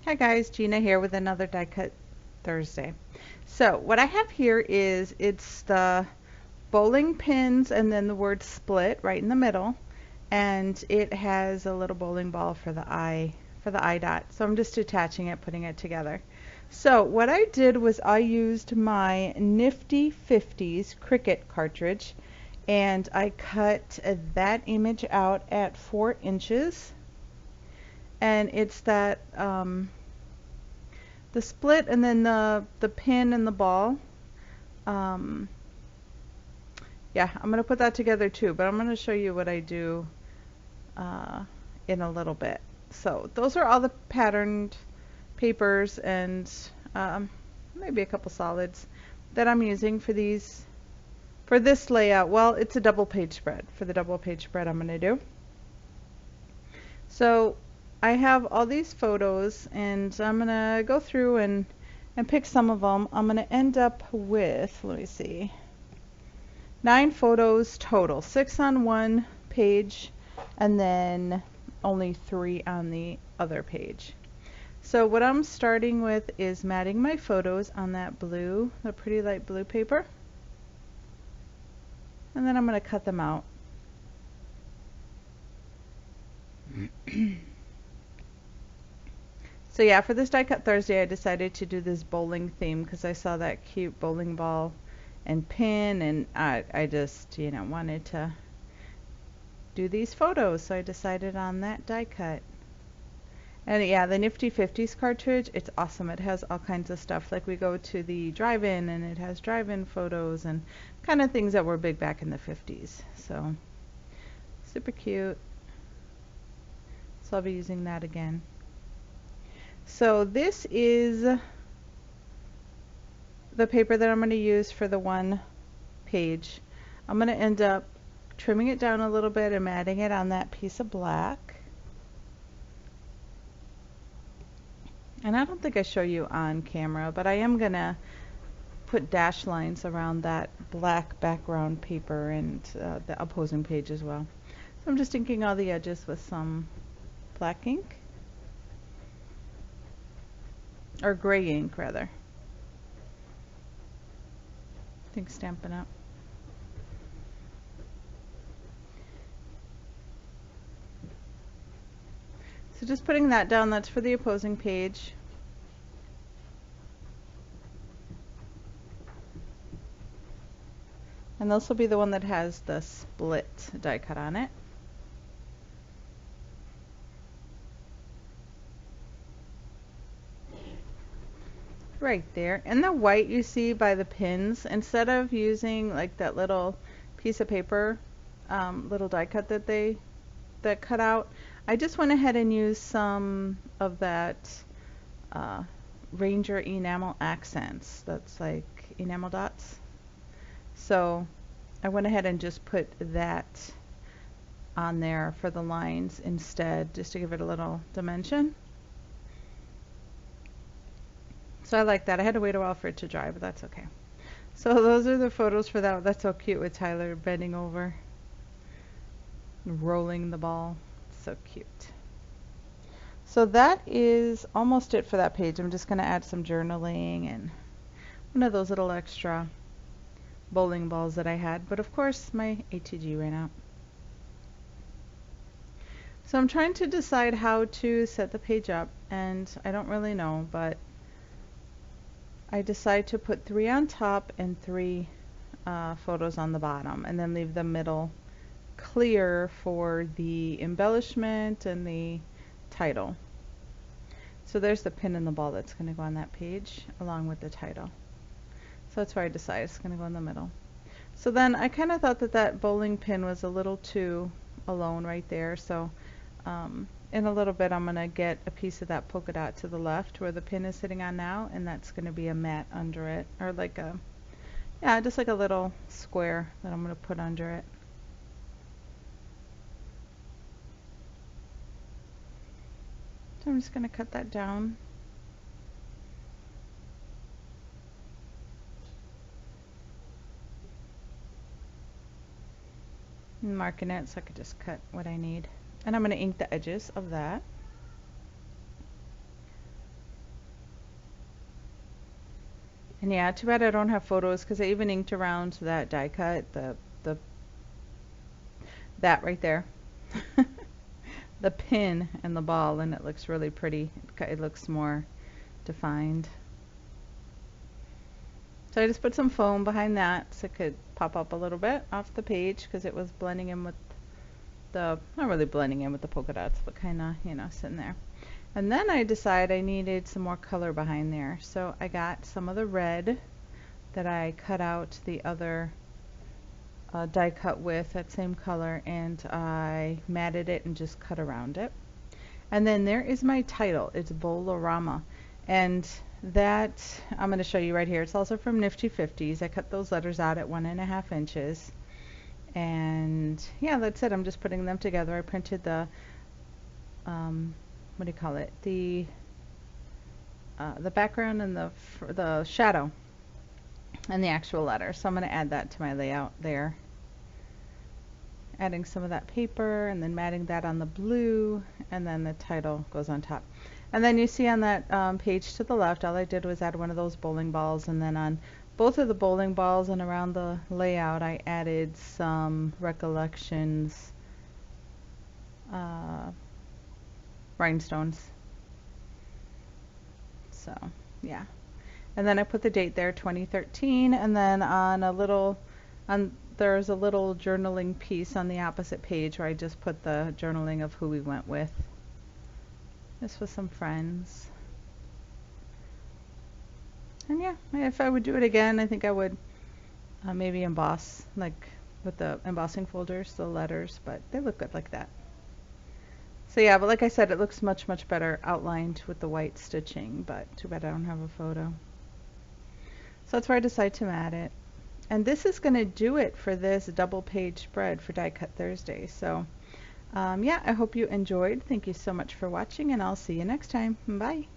Hi guys, Gina here with another die cut Thursday. So what I have here is it's the bowling pins and then the word split right in the middle, and it has a little bowling ball for the eye dot. So I'm just attaching it, putting it together. So what I did was I used my Nifty 50s Cricut cartridge, and I cut that image out at 4 inches, and it's that the split and then the pin and the ball. Um, yeah, I'm going to put that together too, but I'm going to show you what I do in a little bit. So those are all the patterned papers and maybe a couple solids that I'm using for this layout. Well, it's a double page spread. For the double page spread I'm going to do. So I have all these photos, and I'm going to go through and pick some of them. I'm going to end up with, let me see, 9 photos total, 6 on one page and then only 3 on the other page. So what I'm starting with is matting my photos on that blue, the pretty light blue paper, and then I'm going to cut them out. So yeah, for this Die Cut Thursday, I decided to do this bowling theme because I saw that cute bowling ball and pin, and I just, wanted to do these photos, so I decided on that die cut. And yeah, the Nifty 50s cartridge, it's awesome. It has all kinds of stuff. Like we go to the drive-in, and it has drive-in photos and kind of things that were big back in the 50s. So super cute. So I'll be using that again. So this is the paper that I'm going to use for the one page. I'm going to end up trimming it down a little bit and matting it on that piece of black. And I don't think I show you on camera, but I am going to put dash lines around that black background paper and the opposing page as well. So I'm just inking all the edges with some black ink. Or gray ink, rather. I think Stampin' Up. So just putting that down, that's for the opposing page. And this will be the one that has the split die cut on it. Right there. And the white you see by the pins, instead of using like that little piece of paper, little die cut that cut out, I just went ahead and used some of that Ranger enamel accents. That's like enamel dots. So I went ahead and just put that on there for the lines instead, just to give it a little dimension. So I like that. I had to wait a while for it to dry, but that's okay. So those are the photos for that. That's so cute with Tyler bending over, rolling the ball. It's so cute. So that is almost it for that page. I'm just going to add some journaling and one of those little extra bowling balls that I had. But of course, my ATG ran out. So I'm trying to decide how to set the page up, and I don't really know, but I decide to put 3 on top and 3 photos on the bottom, and then leave the middle clear for the embellishment and the title. So there's the pin and the ball that's going to go on that page along with the title. So that's where I decided it's going to go in the middle. So then I kind of thought that that bowling pin was a little too alone right there, so in a little bit I'm going to get a piece of that polka dot to the left where the pin is sitting on now, and that's going to be a mat under it, or like a, yeah, just like a little square that I'm going to put under it. So I'm just going to cut that down. And marking it so I could just cut what I need. And I'm going to ink the edges of that. And yeah, too bad I don't have photos because I even inked around that die cut, that right there. The pin and the ball, and it looks really pretty. It looks more defined. So I just put some foam behind that so it could pop up a little bit off the page because it was blending in with the, not really blending in with the polka dots, but kind of, you know, sitting there. And then I decided I needed some more color behind there. So I got some of the red that I cut out the other die cut with, that same color, and I matted it and just cut around it. And then there is my title. It's Rama. And that I'm going to show you right here. It's also from Nifty 50s. I cut those letters out at 1.5 inches. And yeah, that's it. I'm just putting them together. I printed the what do you call it? The background and the shadow and the actual letter. So I'm going to add that to my layout there. Adding some of that paper and then matting that on the blue, and then the title goes on top. And then you see on that page to the left, all I did was add one of those bowling balls, and then on both of the bowling balls and around the layout I added some Recollections rhinestones. So yeah, and then I put the date there, 2013, and then on a little, there's a little journaling piece on the opposite page where I just put the journaling of who we went with. This was some friends. And yeah, if I would do it again, I think I would maybe emboss, like with the embossing folders, the letters, but they look good like that. So yeah, but like I said, it looks much, much better outlined with the white stitching, but too bad I don't have a photo. So that's where I decided to mat it. And this is going to do it for this double page spread for Die Cut Thursday. So yeah, I hope you enjoyed. Thank you so much for watching, and I'll see you next time. Bye.